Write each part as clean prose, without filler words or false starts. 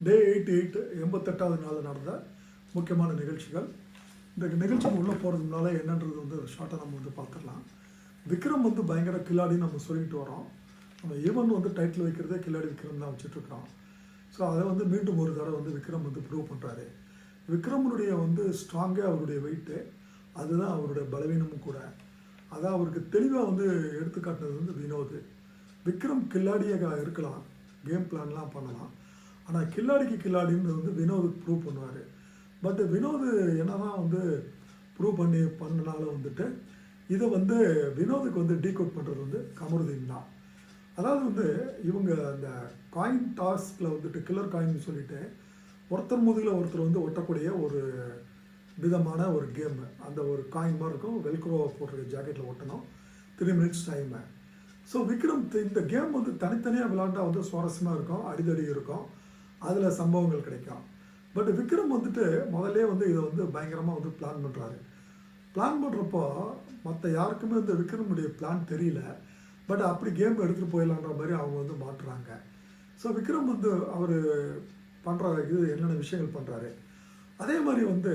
டே 88 88வது நாள் நடந்த முக்கியமான நிகழ்ச்சிகள். இந்த நிகழ்ச்சிக்கு உள்ளே போகிறதுனால என்னன்றது வந்து ஷார்ட்டாக நம்ம வந்து பார்த்துடலாம். விக்ரம் வந்து பயங்கர கில்லாடின்னு நம்ம சொல்லிட்டு வரோம். நம்ம ஈவன் வந்து டைட்டில் வைக்கிறதே கில்லாடி விக்ரம் தான் வச்சுட்ருக்கோம். ஸோ அதை வந்து மீண்டும் ஒரு தடவை வந்து விக்ரம் வந்து ப்ரூவ் பண்ணுறாரு. விக்ரமனுடைய வந்து ஸ்ட்ராங்கே அவருடைய வெயிட்டு, அதுதான் அவருடைய பலவீனமும் கூட. அதான் அவருக்கு தெளிவாக வந்து எடுத்துக்காட்டினது வந்து வினோத். விக்ரம் கில்லாடியாக இருக்கலாம், கேம் பிளான்லாம் பண்ணலாம், ஆனால் கில்லாடிக்கு கில்லாடின்னு வந்து வினோத் ப்ரூவ் பண்ணுவார். பட் வினோத் என்ன தான் வந்து ப்ரூவ் பண்ணனால வந்துட்டு இதை வந்து வினோதுக்கு வந்து டீகோட் பண்ணுறது வந்து கமருதீன் தான். அதாவது வந்து இவங்க அந்த காயின் டாஸ்கில் வந்துட்டு கில்லர் காயின் சொல்லிட்டு ஒருத்தர் முதுகில் ஒருத்தர் வந்து ஒட்டக்கூடிய ஒரு விதமான ஒரு கேமு. அந்த ஒரு காயின் மாதிரி இருக்கும், வெல்க்ரோ போட்டிருக்க ஜாக்கெட்டில் ஒட்டணும், 3 minutes டைமு. ஸோ விக்ரம் இந்த கேம் வந்து தனித்தனியாக விளாண்டா வந்து சுவாரஸ்யமாக இருக்கும், அடிதடி இருக்கும், அதில் சம்பவங்கள் கிடைக்கும். பட் விக்ரம் வந்துட்டு முதல்ல வந்து இதை வந்து பயங்கரமாக வந்து பிளான் பண்ணுறாரு. பிளான் பண்ணுறப்போ மற்ற யாருக்குமே வந்து விக்ரமுடைய பிளான் தெரியல. பட் அப்படி கேம் எடுத்துகிட்டு போயிடலான்ற மாதிரி அவங்க வந்து மாட்டுறாங்க. ஸோ விக்ரம் வந்து அவர் பண்ணுற இது என்னென்ன விஷயங்கள் பண்ணுறாரு. அதே மாதிரி வந்து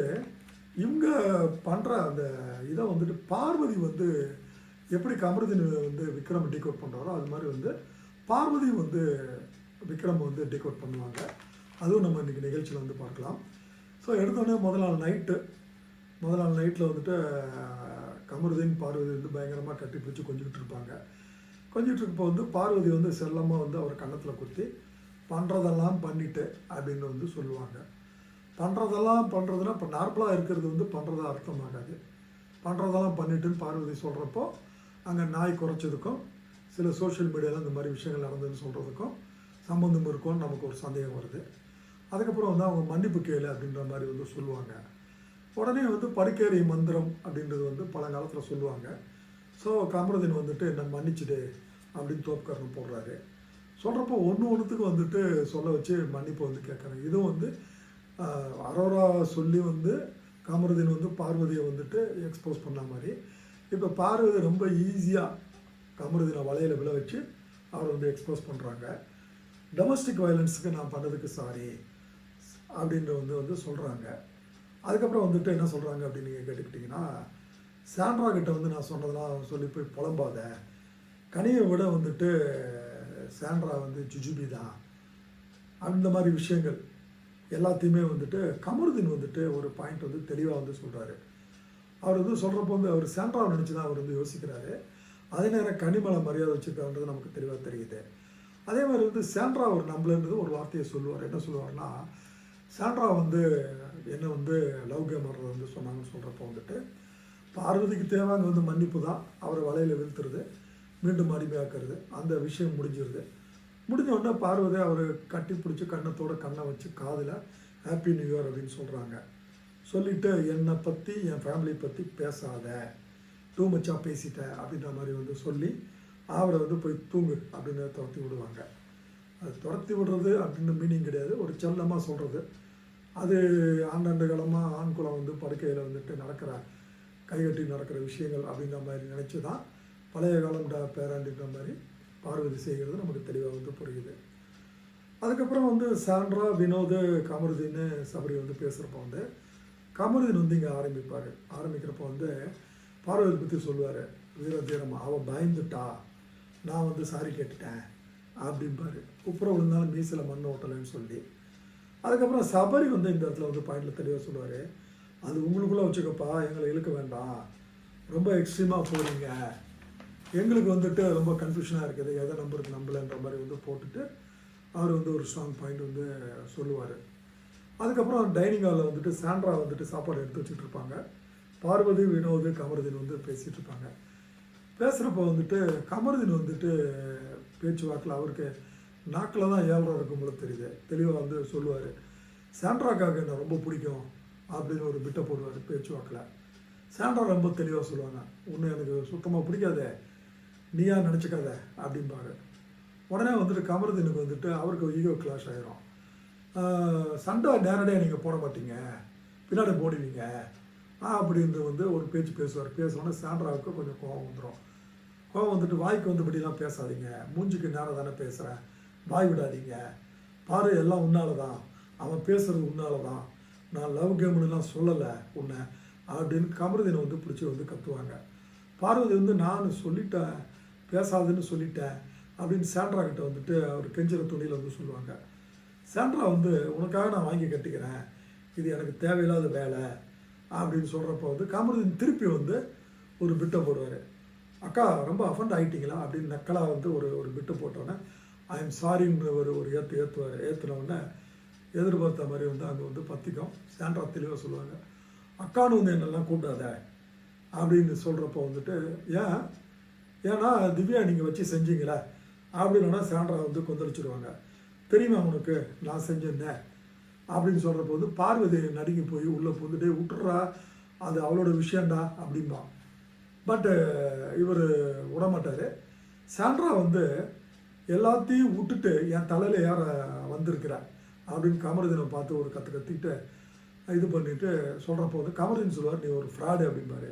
இவங்க பண்ணுற அந்த இதை வந்துட்டு பார்வதி வந்து எப்படி கமருதீன் வந்து விக்ரம் டீகோட் பண்ணுறாரோ அது மாதிரி வந்து பார்வதி வந்து விக்ரம் வந்து டீகோட் பண்ணுவாங்க. அதுவும் நம்ம இன்றைக்கி நிகழ்ச்சியில் வந்து பார்க்கலாம். ஸோ எடுத்தோடனே முதல் நாள் நைட்டில் வந்துட்டு கமருதீன் பார்வதி வந்து பயங்கரமாக கட்டி பிடிச்சி கொஞ்சிக்கிட்டு இருப்பாங்க. கொஞ்சிட்டு இருக்கப்போ வந்து பார்வதி வந்து செல்லமாக வந்து அவர் கன்னத்தில் குத்தி பண்ணுறதெல்லாம் பண்ணிட்டு அப்படின்னு வந்து சொல்லுவாங்க. பண்ணுறதுனா இப்போ நார்மலாக இருக்கிறது வந்து பண்ணுறதா அர்த்தமாகாது. பண்ணுறதெல்லாம் பண்ணிட்டுன்னு பார்வதி சொல்கிறப்போ அங்கே நாய் குறைச்சதுக்கும் சில சோஷியல் மீடியாவில் இந்த மாதிரி விஷயங்கள் நடந்ததுன்னு சொல்கிறதுக்கும் சம்மந்தம் இருக்கும்னு நமக்கு ஒரு சந்தேகம் வருது. அதுக்கப்புறம் வந்து அவங்க மன்னிப்பு கேளு அப்படின்ற மாதிரி வந்து சொல்லுவாங்க. உடனே வந்து படுக்கேறி மந்திரம் அப்படின்றது வந்து பழங்காலத்தில் சொல்லுவாங்க. ஸோ கமருதீன் வந்துட்டு என்ன மன்னிச்சுடு அப்படின்னு தோப்புக்காரன் போடுறாரு. சொல்கிறப்போ ஒன்றுத்துக்கு வந்துட்டு சொல்ல வச்சு மன்னிப்பு வந்து கேட்குறாங்க. இதுவும் வந்து அரோரா சொல்லி வந்து கமருதீன் வந்து பார்வதியை வந்துட்டு எக்ஸ்போஸ் பண்ண மாதிரி இப்போ பார்வதி ரொம்ப ஈஸியாக கமருதீனை வலையில் விழ வச்சு அவர் வந்து எக்ஸ்போஸ் பண்ணுறாங்க. டொமஸ்டிக் வயலன்ஸுக்கு நான் பண்ணதுக்கு சாரி அப்படின்ற வந்து சொல்கிறாங்க. அதுக்கப்புறம் வந்துட்டு என்ன சொல்கிறாங்க அப்படின்னு நீங்கள் கேட்டுக்கிட்டிங்கன்னா, சாண்ட்ரா கிட்ட வந்து நான் சொன்னதெல்லாம் சொல்லி போய் புலம்பாத, கனியை விட வந்துட்டு சாண்ட்ரா வந்து ஜுஜுபி தான், அந்த மாதிரி விஷயங்கள் எல்லாத்தையுமே வந்துட்டு கமருதீன் வந்துட்டு ஒரு பாயிண்ட் வந்து தெளிவாக வந்து சொல்கிறாரு. அவர் வந்து சொல்கிறப்போ வந்து அவர் சாண்ட்ராவை நினச்சி தான் அவர் வந்து யோசிக்கிறாரு. அதே நேரம் கனிமலை மரியாதை வச்சுருக்காருன்றது நமக்கு தெளிவாக தெரியுது. அதே மாதிரி வந்து சாண்ட்ரா ஒரு நம்மளன்றது ஒரு வார்த்தையை சொல்லுவார். என்ன சொல்லுவார்னா, சாண்ட்ரா வந்து என்ன வந்து லவ் கேம் ஆடுறது வந்து சொன்னாங்கன்னு சொல்கிறப்போ வந்துட்டு பார்வதிக்கு தேவைங்க வந்து மன்னிப்பு தான், அவரை வலையில் வீழ்த்துறது, மீண்டும் அடிமையாக்குறது, அந்த விஷயம் முடிஞ்சிருது. முடிஞ்ச உடனே பார்வதி அவர் கட்டி பிடிச்சி கண்ணை வச்சு காதில் ஹாப்பி நியூ இயர் அப்படின்னு சொல்கிறாங்க. சொல்லிவிட்டு என்னை பற்றி என் ஃபேமிலியை பற்றி பேசாத, டூ மச்சாக பேசிட்டேன் அப்படின்ற மாதிரி வந்து சொல்லி அவரை வந்து போய் தூங்கு அப்படின்னு துரத்தி விடுவாங்க. அது துரத்தி விடுறது அப்படின்னு மீனிங் கிடையாது, ஒரு செல்லமாக சொல்கிறது. அது ஆண்டாண்டு காலமாக ஆண் குலம் வந்து படுக்கையில் வந்துட்டு நடக்கிற கைகட்டி நடக்கிற விஷயங்கள் அப்படின்ற மாதிரி நினச்சி தான் பழைய காலம் பேராண்டின்ற மாதிரி பார்வதி செய்கிறது நமக்கு தெளிவாக வந்து புரியுது. அதுக்கப்புறம் வந்து சாண்ட்ரா, வினோத், கமருதீன், சபரி வந்து பேசுகிறப்போ வந்து கமருதீன் வந்து இங்கே ஆரம்பிக்கிறப்போ வந்து பார்வதி பற்றி சொல்லுவார். வீரதீரமாக அவள் பயந்துட்டா, நான் வந்து சாரி கேட்டுட்டேன் அப்படின்பாரு. குப்புற விழுந்தாலும் மீசில் மண் ஓட்டலைன்னு சொல்லி. அதுக்கப்புறம் சபரி வந்து இந்த இடத்துல வந்து பாயிண்டில் தெளிவாக சொல்லுவார், அது உங்களுக்குள்ளே வச்சுக்கப்பா, எங்களை இழுக்க வேண்டாம், ரொம்ப எக்ஸ்ட்ரீமாக போகிறீங்க, எங்களுக்கு வந்துட்டு ரொம்ப கன்ஃபியூஷனாக இருக்குது, எதை நம்பலைன்ற மாதிரி வந்து போட்டுட்டு அவர் வந்து ஒரு ஸ்ட்ராங் பாயிண்ட் வந்து சொல்லுவார். அதுக்கப்புறம் டைனிங் ஹாலில் வந்துட்டு சாண்ட்ரா வந்துட்டு சாப்பாடு எடுத்து வச்சுட்டு இருப்பாங்க. பார்வதி, வினோத், கமருதீன் வந்து பேசிகிட்டு இருப்பாங்க. பேசுகிறப்போ வந்துட்டு கமருதீன் வந்துட்டு பேச்சுவாக்கில் அவருக்கு நாக்கில் தான் ஏழ்ரூவா இருக்கும் போல தெரியுது, தெளிவாக வந்து சொல்லுவார், சாண்ட்ராக்காக என்ன ரொம்ப பிடிக்கும் அப்படின்னு ஒரு பிட்டை போடுவார் பேச்சுவாக்கில். சாண்ட்ரா ரொம்ப தெளிவாக சொல்லுவாங்க, ஒன்று எனக்கு சுத்தமாக பிடிக்காதே, நீயா நினச்சிக்காத அப்படிம்பாரு. உடனே வந்துட்டு கமருதீனுக்கு வந்துட்டு அவருக்கு ஈகோ கிளாஷ் ஆகிரும். சண்டை நேரடியாக நீங்கள் போட மாட்டீங்க, பின்னாடி போடுவீங்க அப்படின்ற வந்து ஒரு பேச்சு பேசுவோன்னே சாண்ட்ராவுக்கு கொஞ்சம் கோபம் வந்துடும். கோபம் வந்துட்டு வாய்க்கு வந்தபடிலாம் பேசாதீங்க, மூஞ்சிக்கு நேரம் தானே பேசுகிறேன், வாய் விடாதீங்க, பாரு எல்லாம் உன்னால தான் அவன் பேசுகிறது உன்னால தான், நான் லவ் கேம்னுலாம் சொல்லலை உன்னை அப்படின்னு கமருதீனை வந்து பிடிச்சி வந்து கத்துவாங்க. பார்வதி வந்து நான் சொல்லிட்டேன், பேசாதுன்னு சொல்லிட்டேன் அப்படின்னு சாண்ட்ரா கிட்ட வந்துட்டு அவர் கெஞ்சிற துணியில் வந்து சொல்லுவாங்க. சாண்ட்ரா வந்து உனக்காக நான் வாங்கி கட்டிக்கிறேன், இது எனக்கு தேவையில்லாத வேலை அப்படின்னு சொல்கிறப்ப வந்து கமருதீன் திருப்பி வந்து ஒரு பிட்டை போடுவார். அக்கா ரொம்ப அஃபண்ட் ஆகிட்டீங்களா அப்படின்னு நக்கலாக வந்து ஒரு பிட்டை போட்டோன்னே ஐ எம் சாரின்ற ஒரு ஏற்றுனவுடனே எதிர்பார்த்த மாதிரி வந்து அங்கே வந்து பற்றிக்கும். சாண்ட்ரா தெளிவாக சொல்லுவாங்க, அக்கான்னு வந்து என்னெல்லாம் கூப்பிடாத அப்படின்னு சொல்கிறப்போ வந்துட்டு ஏன்னா திவ்யா நீங்கள் வச்சு செஞ்சீங்களே அப்படின்னா சாண்ட்ரா வந்து கொந்தளிச்சிடுவாங்க. தெரியுமா உனக்கு நான் செஞ்சிருந்தேன் அப்படின்னு சொல்கிறப்போ வந்து பார்வதி நடுங்கி போய் உள்ளே போந்துட்டே விட்டுறா, அது அவளோட விஷயண்டா அப்படின்பா. பட்டு இவர் விடமாட்டார். சாண்ட்ரா வந்து எல்லாத்தையும் விட்டுட்டு என் தலையில் யார வந்திருக்கிறேன் அப்படின்னு கமருதீனை பார்த்து ஒரு கற்றுக்கிட்டு இது பண்ணிவிட்டு சொல்கிறப்போ வந்து கமருதீன் சொல்லுவார், நீ ஒரு ஃப்ராடு அப்படிம்பாரு.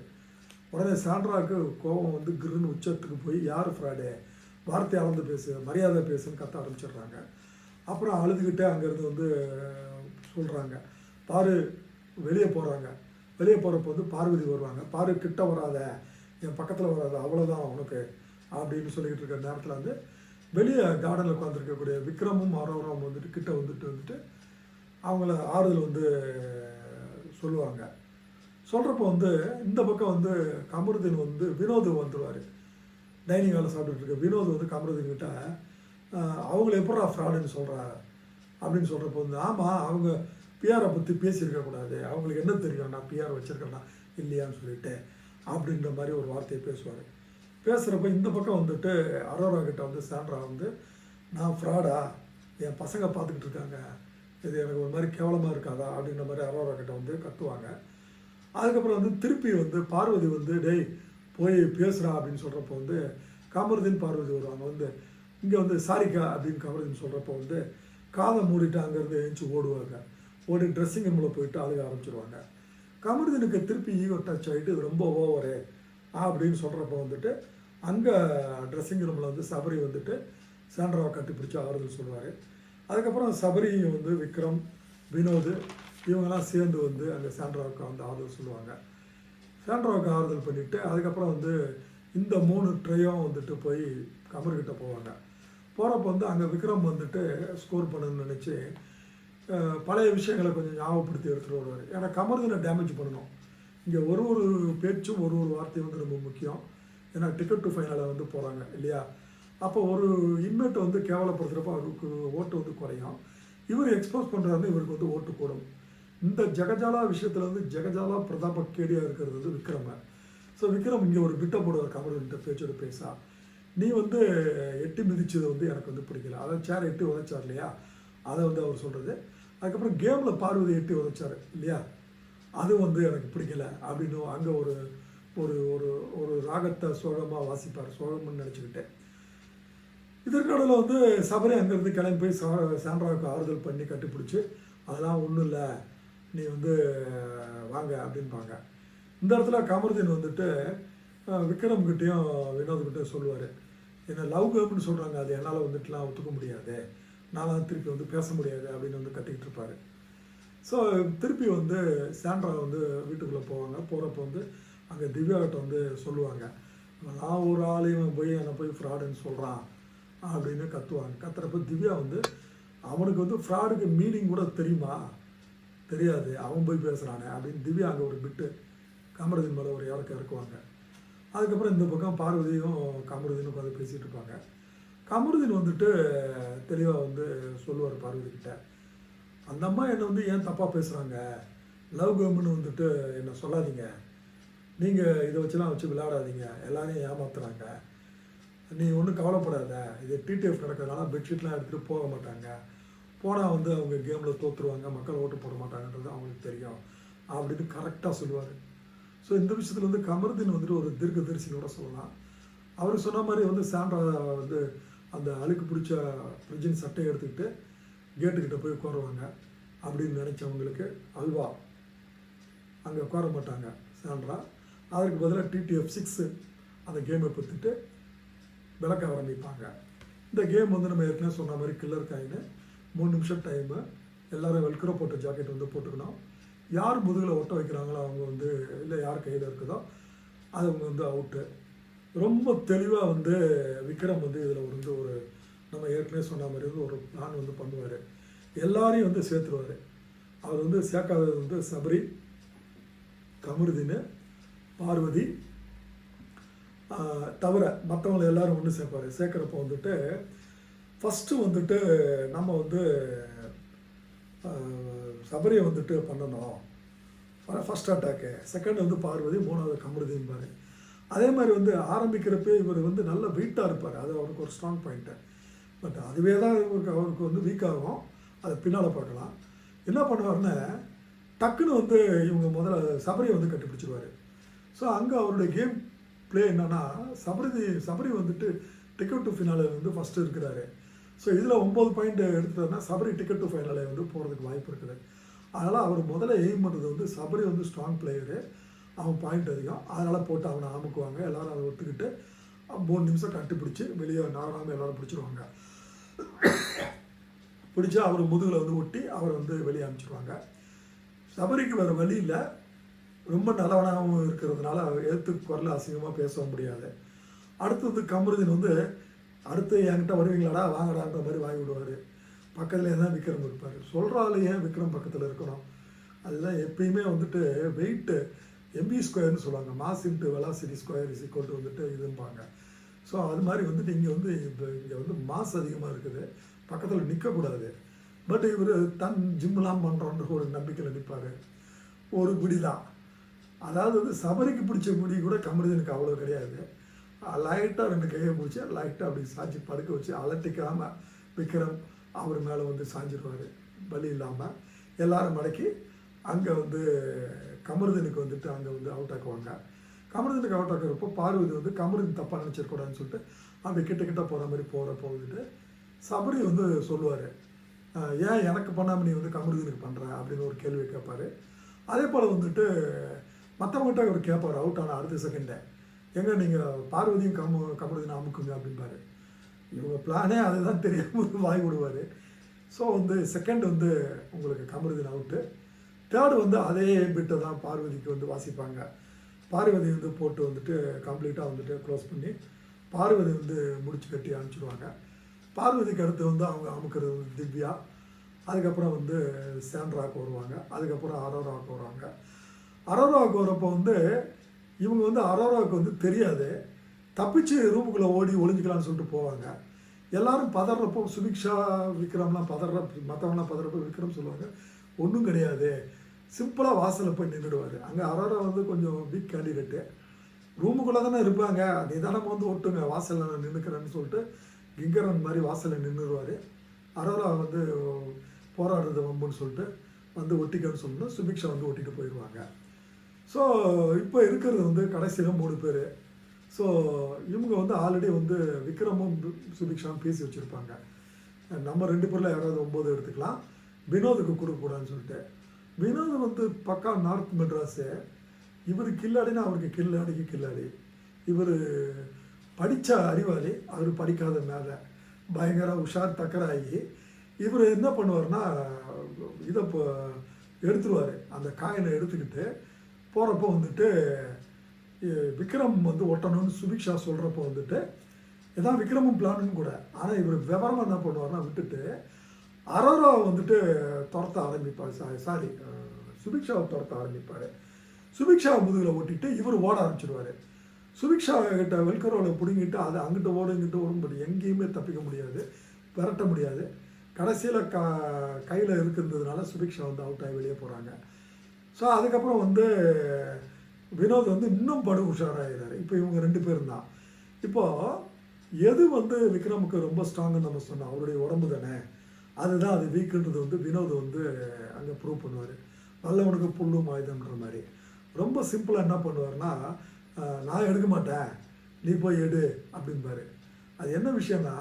உடனே சாண்ட்ராவுக்கு கோபம் வந்து கிருன்னு உச்சத்துக்கு போய் யார் ஃப்ராடு, வார்த்தை அளந்து பேசு, மரியாதை பேசுன்னு கத்த ஆரம்பிச்சிடுறாங்க. அப்புறம் அழுதுகிட்டே அங்கேருந்து வந்து சொல்கிறாங்க, பாரு வெளியே போகிறாங்க. வெளியே போகிறப்போ வந்து பார்வதி வருவாங்க. பாரு கிட்ட வராத, என் பக்கத்தில் வராத, அவ்வளோதான் உனக்கு அப்படின்னு சொல்லிக்கிட்டு இருக்கிற நேரத்தில் வந்து வெளியே கார்டனில் உட்காந்துருக்கக்கூடிய விக்ரமும் அரோராவும் வந்துட்டு கிட்ட வந்துட்டு அவங்கள ஆறுதல் வந்து சொல்லுவாங்க. சொல்கிறப்போ வந்து இந்த பக்கம் வந்து கமருதீன் வந்து வினோத் வந்துடுவார். டைனிங் ஹாலில் சாப்பிட்டுட்டு இருக்க வினோத் வந்து கமருதீன் கிட்ட அவங்கள எப்படா ஃப்ராடுன்னு சொல்கிறா அப்படின்னு சொல்கிறப்போ வந்து ஆமாம் அவங்க பிஆரை பற்றி பேசியிருக்கக்கூடாது, அவங்களுக்கு என்ன தெரியும் நான் பிஆர் வச்சுருக்கேன்னா இல்லையான்னு சொல்லிட்டு அப்படின்ற மாதிரி ஒரு வார்த்தையை பேசுவார். பேசுகிறப்ப இந்த பக்கம் வந்துட்டு அரோரா கிட்ட வந்து சாண்ட்ரா வந்து நான் ஃப்ராடா, என் பசங்க பார்த்துக்கிட்டு இருக்காங்க, இது எனக்கு ஒரு மாதிரி கேவலமாக இருக்காதா அப்படின்ற மாதிரி அரோரா கிட்ட வந்து கத்துவாங்க. அதுக்கப்புறம் வந்து திருப்பி வந்து பார்வதி வந்து டேய் போய் பேசுகிறா அப்படின்னு சொல்கிறப்போ வந்து கமருதீன் பார்வதி வருவாங்க. வந்து இங்கே வந்து சாரிக்கா அப்படின்னு கமருதீன் சொல்கிறப்போ வந்து காதை மூடிட்டு அங்கேருந்து எழுந்துச்சி ஓடுவாங்க. ஓடி ட்ரெஸ்ஸிங் ரூமில் போயிட்டு அழுக ஆரம்பிச்சிடுவாங்க. கமருதீனுக்கு திருப்பி ஈகோ டச் ஆகிட்டு இது ரொம்ப ஓவரு அப்படின்னு சொல்கிறப்போ வந்துட்டு அங்கே ட்ரெஸ்ஸிங் ரூமில் வந்து சபரி வந்துட்டு சாண்ட்ராவை கட்டிப்பிடிச்சி ஆறுதல் சொல்லுவார். அதுக்கப்புறம் சபரி வந்து விக்ரம், வினோத் இவங்கெல்லாம் சேர்ந்து வந்து அங்கே சாண்ட்ராவுக்கு வந்து ஆறுதல் சொல்லுவாங்க. சாண்ட்ராவுக்கு ஆறுதல் பண்ணிவிட்டு அதுக்கப்புறம் வந்து இந்த 3 ட்ரையும் வந்துட்டு போய் கமர்கிட்ட போவாங்க. போகிறப்போ வந்து அங்கே விக்ரம் வந்துட்டு ஸ்கோர் பண்ணணும்னு நினச்சி பழைய விஷயங்களை கொஞ்சம் ஞாபகப்படுத்தி எடுத்துகிட்டு வருவார். ஏன்னா கமருதீனை டேமேஜ் பண்ணணும். இங்கே ஒரு பேச்சும் ஒரு வார்த்தையும் வந்து ரொம்ப முக்கியம். ஏன்னா டிக்கெட் டு ஃபைனலை வந்து போகிறாங்க இல்லையா. அப்போ ஒரு இன்மேட்டை வந்து கேவலப்படுத்துகிறப்போ அவருக்கு ஓட்டு வந்து குறையும். இவர் எக்ஸ்போஸ் பண்ணுறாருன்னு இவருக்கு வந்து ஓட்டு கூடும். இந்த ஜெகஜாலா விஷயத்தில் வந்து ஜெகஜாலா பிரதாப கேடியாக இருக்கிறது வந்து விக்ரம. ஸோ விக்ரம் இங்கே ஒரு பிட்டை போடுவார் கமருதீன்கிட்ட பேச்சோடு பேசா, நீ வந்து எட்டி மிதிச்சது வந்து எனக்கு வந்து பிடிக்கல, அதாவது சேர் எட்டி உதைச்சார் இல்லையா, அதை வந்து அவர் சொல்கிறது. அதுக்கப்புறம் கேமில் பார்வதி எட்டி உதைச்சார் இல்லையா, அது வந்து எனக்கு பிடிக்கல அப்படின்னு அங்கே ஒரு ஒரு ஒரு ஒரு ராகத்தை சோகமாக வாசிப்பார், சோகம்னு நினச்சிக்கிட்டு. இதற்கடல வந்து சபரி அங்கேருந்து கிளம்பி போய் சாண்ட்ராவுக்கு ஆறுதல் பண்ணி கட்டிப்பிடிச்சி அதெல்லாம் ஒன்றும் இல்லை நீ வந்து வாங்க அப்படின்பாங்க. இந்த இடத்துல கமருதீன் வந்துட்டு விக்ரம்கிட்டையும் வினோத்கிட்டையும் சொல்லுவார், என்ன லவ் கேம்னு சொல்கிறாங்க, அது என்னால் வந்துட்டுலாம் ஒத்துக்க முடியாது, நான்லாம் திருப்பி வந்து பேச முடியாது அப்படின்னு வந்து கட்டிக்கிட்டு இருப்பார். ஸோ திருப்பி வந்து சாண்ட்ரா வந்து வீட்டுக்குள்ளே போவாங்க. போகிறப்ப வந்து அங்கே திவ்யாகிட்ட வந்து சொல்லுவாங்க, நான் ஒரு ஆளையும் போய் என்னை போய் ஃப்ராடுன்னு சொல்கிறான் அப்படின்னு கத்துவாங்க. கத்துறப்ப திவ்யா வந்து அவனுக்கு வந்து ஃப்ராடுக்கு மீனிங் கூட தெரியுமா, தெரியாது, அவன் போய் பேசுகிறானே அப்படின்னு திவ்யா அங்கே ஒரு பிட்டு கமருதீன் மேலே ஒரு இறக்குவாங்க. அதுக்கப்புறம் இந்த பக்கம் பார்வதியும் கமருதீனும் உட்காந்து பேசிகிட்டு இருப்பாங்க. கமருதீன் வந்துட்டு தெளிவாக வந்து சொல்லுவார் பார்வதிக்கிட்ட, அந்த அம்மா என்னை வந்து ஏன் தப்பாக பேசுகிறாங்க, லவ் கேம்னு வந்துட்டு என்னை சொல்லாதீங்க, நீங்கள் இதை வச்சுலாம் வச்சு விளையாடாதீங்க, எல்லாரையும் ஏமாத்துறாங்க, நீ ஒன்றும் கவலைப்படாத, இது டிடிஎஃப் நடக்கிறதுனால பெட்ஷீட்லாம் எடுத்துகிட்டு போக மாட்டாங்க, போனால் வந்து அவங்க கேமில் தோற்றுருவாங்க, மக்கள் ஓட்டு போட மாட்டாங்கன்றது அவங்களுக்கு தெரியும் அப்படின்னு கரெக்டாக சொல்லுவார். ஸோ இந்த விஷயத்தில் வந்து கமருதீன் வந்துட்டு ஒரு தீர்க்கதரிசியோட சொல்லலாம். அவர் சொன்ன மாதிரி வந்து சாண்ட்ரா வந்து அந்த அழுக்கு பிடிச்ச ஃப்ரிட்ஜின் சட்டையை எடுத்துக்கிட்டு கேட்டுக்கிட்ட போய் உட்காருவாங்க அப்படின்னு நினச்சவங்களுக்கு அல்வா அங்கே உட்கார மாட்டாங்க சாண்ட்ரா. அதற்கு பதிலாக TTF6 அந்த கேமை பற்றிட்டு விளக்க ஆரம்பிப்பாங்க. இந்த கேம் வந்து நம்ம ஏற்கனவே சொன்ன மாதிரி கில்லர் காயின்னு 3 நிமிஷம் டைமு, எல்லோரும் வெல்க்ரோ போட்ட ஜாக்கெட் வந்து போட்டுக்கணும். யார் முதுகில் ஒட்ட வைக்கிறாங்களோ அவங்க வந்து, இல்லை யார் கையில் இருக்குதோ அது அவங்க வந்து அவுட்டு. ரொம்ப தெளிவாக வந்து விக்ரம் வந்து இதில் வந்து ஒரு நம்ம ஏற்கனவே சொன்ன மாதிரி வந்து ஒரு பிளான் வந்து பண்ணுவார். எல்லாரையும் வந்து சேர்த்துருவார். அவர் வந்து சேர்க்காதது வந்து சபரி, கமருதீன், பார்வதி தவிர மற்றவங்களை எல்லோரும் ஒன்று சேர்ப்பார். சேர்க்குறப்போ வந்துட்டு ஃபஸ்ட்டு வந்துட்டு நம்ம வந்து சபரியை வந்துட்டு பண்ணணும், ஃபஸ்ட் அட்டாக்கு. செகண்ட் வந்து பார்வதி, மூணாவது கமருதீன்பார். அதே மாதிரி வந்து ஆரம்பிக்கிறப்ப இவர் வந்து நல்ல வெயிட்டாக இருப்பார். அது அவருக்கு ஒரு ஸ்ட்ராங் பாயிண்ட்டு. பட் அதுவே தான் அவருக்கு வந்து வீக் ஆகும். அதை பின்னால் பார்க்கலாம். என்ன பண்ணுவார்னா, டக்குன்னு வந்து இவங்க முதல்ல சபரியை வந்து கண்டுபிடிச்சிருவார். ஸோ அங்கே அவருடைய கேம் ப்ளே என்னென்னா, சபரி வந்துட்டு டிக்கெட் டு ஃபினாலே வந்து ஃபஸ்ட்டு இருக்கிறாரு. ஸோ இதில் 9 பாயிண்ட் எடுத்துட்டாருன்னா சபரி டிக்கெட் டு ஃபைனலே வந்து போகிறதுக்கு வாய்ப்பு இருக்குது. அதனால் அவர் முதல்ல எய்ம் பண்ணுறது வந்து சபரி வந்து ஸ்ட்ராங் பிளேயரு, அவன் பாயிண்ட் அதிகம். அதனால் போட்டு அவனை அமுக்குவாங்க. எல்லோரும் அதை ஒத்துக்கிட்டு 3 நிமிஷம் கட்டுப்பிடிச்சி வெளியே நாராமல் எல்லோரும் பிடிச்சிருவாங்க. பிடிச்சா அவர் முதுகில் வந்து ஒட்டி அவரை வந்து வெளியே அனுப்பிச்சிடுவாங்க. சபரிக்கு வேறு வழி இல்லை. ரொம்ப நல்லவனாகவும் இருக்கிறதுனால எழுத்து குரல் அசிங்கமாக பேச முடியாது. அடுத்து வந்து கமருதீன் வந்து அடுத்து என்கிட்ட வருவீங்களாடா வாங்கடான்ற மாதிரி வாங்கி விடுவார். பக்கத்துலேயே தான் விக்ரம் இருப்பார். சொல்கிறாள் ஏன் விக்ரம் பக்கத்தில் இருக்கணும். அதுதான் எப்பயுமே வந்துட்டு வெயிட்டு எம்பி ஸ்கொயர்னு சொல்லுவாங்க. Mass into velocity square is equal to வந்துட்டு இதும்பாங்க. ஸோ அது மாதிரி வந்துட்டு இங்கே வந்து இப்போ இங்கே வந்து மாஸ் அதிகமாக இருக்குது, பக்கத்தில் நிற்கக்கூடாது. பட் இவர் தன் ஜிம்லாம் பண்ணுறோன்ற ஒரு நம்பிக்கையில் நிற்பார். ஒரு குடி தான். அதாவது வந்து சபரிக்கு பிடிச்ச முடி கூட கமருதீனுக்கு அவ்வளோ கிடையாது. லைட்டாக 2 கையை பிடிச்சி லைட்டாக அப்படி சாஞ்சி படுக்க வச்சு அலட்டிக்காமல் விக்ரம் அவர் மேலே வந்து சாஞ்சிடுவார். வலி இல்லாமல் எல்லாரும் மடக்கி அங்கே வந்து கமருதீனுக்கு வந்துட்டு அங்கே வந்து அவுட் ஆக்குவாங்க. கமருதீனுக்கு அவுட் ஆக்குறப்போ பார்வதி வந்து கமருதீன் தப்பாக நினச்சிடக்கூடாதுன்னு சொல்லிட்டு அப்படி கிட்ட போகிற மாதிரி போகிறப்போ வந்துட்டு சபரி வந்து சொல்லுவார், ஏன் எனக்கு பண்ணாமல் நீ வந்து கமருதீனுக்கு பண்ணுற அப்படின்னு ஒரு கேள்வி கேட்பார். அதே போல் வந்துட்டு மற்றவங்ககிட்ட அவர் கேட்பார் அவுட் ஆனால் அடுத்த செகண்டே, எங்கே நீங்கள் பார்வதியும் கமருதீனை அமுக்குங்க அப்படின்பாரு. இவங்க பிளானே அதுதான் தெரியாமல் வாங்கி விடுவார். ஸோ வந்து செகண்ட் வந்து உங்களுக்கு கமருதீன் அவுட்டு. தேர்டு வந்து அதே பிட்டை தான் பார்வதிக்கு வந்து வாசிப்பாங்க. பார்வதி வந்து போட்டு வந்துட்டு கம்ப்ளீட்டாக வந்துட்டு க்ளோஸ் பண்ணி பார்வதி வந்து முடிச்சு கட்டி அனுப்பிச்சிடுவாங்க. பார்வதிக்கு அடுத்து வந்து அவங்க அமுக்கிறது வந்து திவ்யா, அதுக்கப்புறம் வந்து சாண்ட்ராக்கு வருவாங்க, அதுக்கப்புறம் அரோராவுக்கு வருவாங்க. அரோராவுக்கு வரப்போ வந்து இவங்க வந்து அரோராவுக்கு வந்து தெரியாது, தப்பிச்சு ரூமுக்குள்ளே ஓடி ஒளிஞ்சிக்கலான்னு சொல்லிட்டு போவாங்க. எல்லோரும் பதறப்போ சுபிக்ஷா விக்ரம்லாம் மற்றவங்களாம் பதறப்போ விக்ரம் சொல்லுவாங்க ஒன்றும் கிடையாது, சிம்பிளாக வாசலில் போய் நின்றுடுவார். அங்கே அரோரா வந்து கொஞ்சம் வீக் கேண்டிடேட்டு, ரூமுக்குள்ளே தானே இருப்பாங்க, நிதானமாக வந்து ஒட்டுங்க வாசலில் நான் நின்றுக்கிறேன்னு சொல்லிட்டு கிங்கரன் மாதிரி வாசலில் நின்றுடுவார். அரோரா வந்து போராடுறது வம்புன்னு சொல்லிட்டு வந்து ஒட்டிக்கன்னு சொல்லணும், சுபிக்ஷா வந்து ஒட்டிட்டு போயிடுவாங்க. ஸோ இப்போ இருக்கிறது வந்து கடைசியில் 3 பேர். ஸோ இவங்க வந்து ஆல்ரெடி வந்து விக்ரமும் சுபிக்ஷாவும் பேசி வச்சுருப்பாங்க, நம்ம 2 பேரில் யாராவது 9 எடுத்துக்கலாம், வினோதுக்கு கொடுக்கக்கூடாதுன்னு சொல்லிட்டு. வினோத் வந்து பக்கா நார்த் மெட்ராஸு, இவர் கில்லாடினா அவருக்கு கில்லாடிக்கு கில்லாடி. இவர் படித்த அறிவாளி, அவர் படிக்காத மேலே பயங்கர உஷார் தக்கராகி இவர் என்ன பண்ணுவார்னா இதை இப்போ எடுத்துருவார். அந்த காயினை எடுத்துக்கிட்டு போகிறப்போ வந்துட்டு விக்ரம் வந்து ஒட்டணும்னு சுபிக்ஷா சொல்கிறப்போ வந்துட்டு இதான் விக்ரமும் பிளானுன்னு கூட. ஆனால் இவர் விவரமாக என்ன பண்ணுவார்னா விட்டுட்டு அரோராவை வந்துட்டு துரத்த ஆரம்பிப்பார். சாரி சுபிக்ஷாவை துரத்த ஆரம்பிப்பார். சுபிக்ஷாவை முதுகில் ஓட்டிட்டு இவர் ஓட ஆரம்பிச்சிடுவார். சுபிக்ஷா கிட்ட வெல்கரோவில் பிடுங்கிட்டு அதை அங்கிட்ட ஓடும் இங்கிட்ட ஓடும்போது எங்கேயுமே தப்பிக்க முடியாது, விரட்ட முடியாது. கடைசியில் கையில் இருக்கிறதுனால சுபிக்ஷா வந்து அவுட் ஆகி வெளியே போகிறாங்க. ஸோ அதுக்கப்புறம் வந்து வினோத் வந்து இன்னும் படு உஷாராகிறாரு. இப்போ இவங்க 2 பேரும் தான். இப்போது எது வந்து விக்ரமுக்கு ரொம்ப ஸ்ட்ராங்குன்னு நம்ம சொன்னோம், அவருடைய உடம்பு தானே, அதுதான் அது வீக்குன்றது வந்து வினோத் வந்து அங்கே ப்ரூவ் பண்ணுவார். நல்லவனுக்கு புல்லும் ஆயுதம்ன்ற மாதிரி. ரொம்ப சிம்பிளாக என்ன பண்ணுவார்னா, நான் எடுக்க மாட்டேன் நீ போய் எடு அப்படின்பாரு. அது என்ன விஷயம்னா,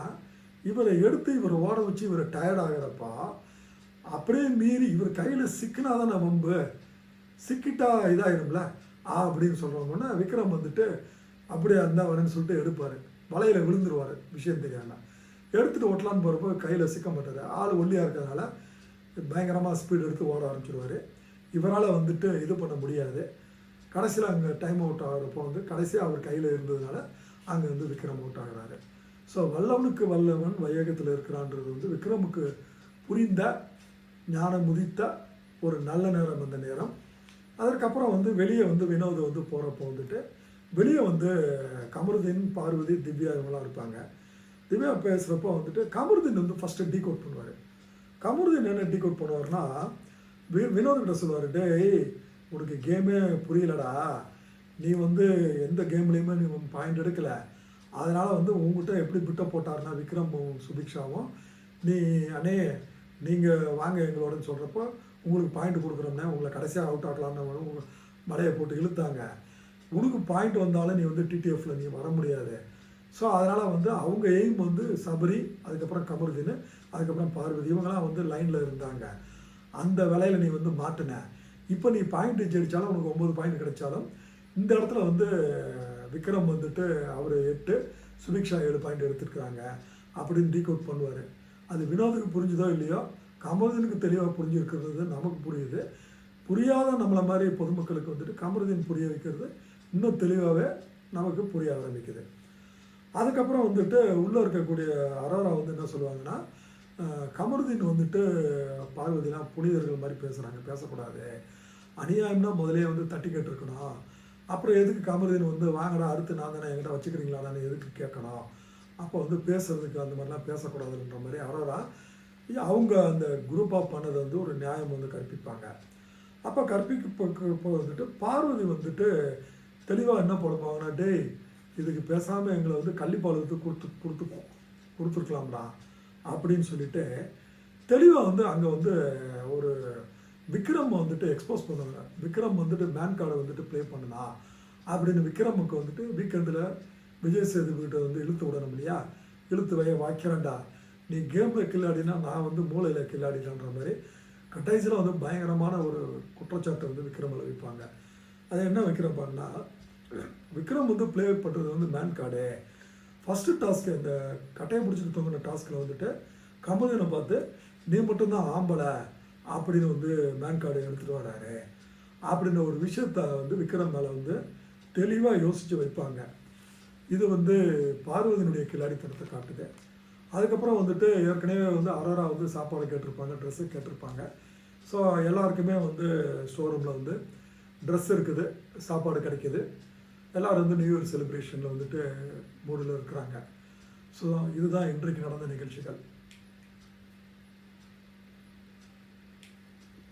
இவரை எடுத்து இவரை ஓட வச்சு இவரை டயர்ட் ஆகிறப்பா அப்படியே மீறி இவர் கையில் சிக்கினா தானே வம்பு, சிக்கிட்டா இதாகிடும்ல அப்படின்னு சொல்கிறவங்கன்னா விக்ரம் வந்துட்டு அப்படியே அந்த வரேன்னு சொல்லிட்டு எடுப்பார். வலையில் விழுந்துருவார் விஷயம் தெரியாமல். எடுத்துகிட்டு ஓட்டலான்னு போகிறப்போ கையில் சிக்க மாட்டார். ஆள் ஒல்லியாக இருக்கிறதுனால பயங்கரமாக ஸ்பீடு எடுத்து ஓட ஆரம்பிச்சிருவார். இவரால் வந்துட்டு இது பண்ண முடியாது. கடைசியில் அங்கே டைம் அவுட் ஆகிறப்போ வந்து கடைசியாக அவர் கையில் இருந்ததுனால அங்கே வந்து விக்ரம் அவுட் ஆகிறாரு. ஸோ வல்லவனுக்கு வல்லவன் வையகத்தில் இருக்கிறான்றது வந்து விக்ரமுக்கு புரிந்த ஞானம் முதித்த ஒரு நல்ல நேரம் அந்த நேரம். அதற்கப்புறம் வந்து வெளியே வந்து வினோத் வந்து போகிறப்போ வந்துட்டு வெளியே வந்து கமருதீன், பார்வதி, திவ்யா இவங்களாம் இருப்பாங்க. திவ்யா பேசுகிறப்போ வந்துட்டு கமருதீன் வந்து ஃபஸ்ட்டு டீகோட் பண்ணுவார். கமருதீன் என்ன டீகோட் பண்ணுவார்னா வினோத்கிட்ட சொல்லுவார், டேய் உனக்கு கேமே புரியலடா, நீ வந்து எந்த கேம்லேயுமே நீ பாயிண்ட் எடுக்கலை, அதனால் வந்து உங்ககிட்ட எப்படி பிட்ட போட்டார்னா விக்ரமும் சுபிக்ஷாவும், நீ அண்ணே நீங்கள் வாங்க எங்களோடன்னு சொல்கிறப்போ உங்களுக்கு பாயிண்ட் கொடுக்குறோம்னே, உங்களை கடைசியாக அவுட் ஆகலான்னு உங்கள் மலையை போட்டு இழுத்தாங்க, உனக்கு பாயிண்ட் வந்தாலும் நீ வந்து டிடிஎஃப்பில் நீ வர முடியாது. ஸோ அதனால் வந்து அவங்க எய்ம் வந்து சபரி, அதுக்கப்புறம் கமருதீன், அதுக்கப்புறம் பார்வதி இவங்கெல்லாம் வந்து லைனில் இருந்தாங்க. அந்த வேலையில் நீ வந்து மாட்டின. இப்போ நீ பாயிண்ட் ஜெயிச்சாலும் உனக்கு 9 பாயிண்ட் கிடைச்சாலும் இந்த இடத்துல வந்து விக்ரம் வந்துட்டு அவர் 8, சுபிக்ஷா 7 பாயிண்ட் எடுத்துருக்குறாங்க அப்படின்னு டீகோட் பண்ணுவார். அது வினோதுக்கு புரிஞ்சுதோ இல்லையோ, கமருதீனுக்கு தெளிவாக புரிஞ்சுருக்கிறது நமக்கு புரியுது. புரியாத நம்மளை மாதிரி பொதுமக்களுக்கு வந்துட்டு கமருதீன் புரிய வைக்கிறது இன்னும் தெளிவாகவே நமக்கு புரிய ஆரம்பிக்குது. அதுக்கப்புறம் வந்துட்டு உள்ளே இருக்கக்கூடிய அரோரா வந்து என்ன சொல்லுவாங்கன்னா, கமருதீன் வந்துட்டு பார்வதிலாம் புனிதர்கள் மாதிரி பேசுகிறாங்க, பேசக்கூடாது, அநியாயம்னா முதலே வந்து தட்டி கேட்டிருக்கணும், அப்புறம் எதுக்கு கமருதீன் வந்து வாங்கடா அடுத்து நான் தானே என்கிட்ட வச்சுக்கிறீங்களான்னு எதுக்கு கேட்கணும், அப்போ வந்து பேசுறதுக்கு அந்த மாதிரிலாம் பேசக்கூடாதுன்ற மாதிரி அரோரா அவங்க அந்த குரூப்பாக பண்ணதை வந்து ஒரு நியாயம் வந்து கற்பிப்பாங்க. அப்போ கற்பிக்கப்போ வந்துட்டு பார்வதி வந்துட்டு தெளிவாக என்ன பண்ணுவாங்கன்னா, டேய் இதுக்கு பேசாமல் எங்களை வந்து கள்ளிப்பால் வந்து கொடுத்துருக்கலாம்டா அப்படின்னு சொல்லிட்டு தெளிவாக வந்து அங்கே வந்து ஒரு விக்ரம் வந்துட்டு எக்ஸ்போஸ் பண்ணுவாங்க. விக்ரம் வந்துட்டு மேன் கார்டை வந்துட்டு ப்ளே பண்ணுனா அப்படின்னு விக்ரமுக்கு வந்துட்டு வீக்கெண்டில் விஜய் சேதுபதிகிட்ட வந்து இழுத்து விடணும் இல்லையா, இழுத்து வைக்கிறேன்டா, நீ கேமில் கில்லாடினா நான் வந்து மூளையில் கில்லாடினான்ற மாதிரி கடைசியில் வந்து பயங்கரமான ஒரு குற்றச்சாட்டை வந்து விக்ரமில் வைப்பாங்க. அது என்ன வைக்கிறப்பாங்கன்னா, விக்ரம் வந்து ப்ளே பண்ணுறது வந்து மேன் கார்டு. ஃபஸ்ட்டு டாஸ்க்கு இந்த கட்டையை பிடிச்சிட்டு தொங்கின டாஸ்கில் வந்துட்டு கமருதீனை பார்த்து நீ மட்டும்தான் ஆம்பளை அப்படின்னு வந்து மேன் கார்டு எடுத்துகிட்டு வராரு அப்படின்ற ஒரு விஷயத்த வந்து விக்ரம் மேலே வந்து தெளிவாக யோசித்து வைப்பாங்க. இது வந்து பார்வதியினுடைய கில்லாடித்தனத்தை காட்டுது. அதுக்கப்புறம் வந்துட்டு ஏற்கனவே வந்து அரோரா வந்து சாப்பாடு கேட்டிருப்பாங்க, ட்ரெஸ்ஸு கேட்டிருப்பாங்க. ஸோ எல்லாருக்குமே வந்து ஷோரூமில் வந்து ட்ரெஸ் இருக்குது, சாப்பாடு கிடைக்கிது, எல்லோரும் வந்து நியூ இயர் செலிப்ரேஷனில் வந்துட்டு மூடில் இருக்கிறாங்க. ஸோ இதுதான் இன்றைக்கு நடந்த நிகழ்ச்சிகள்.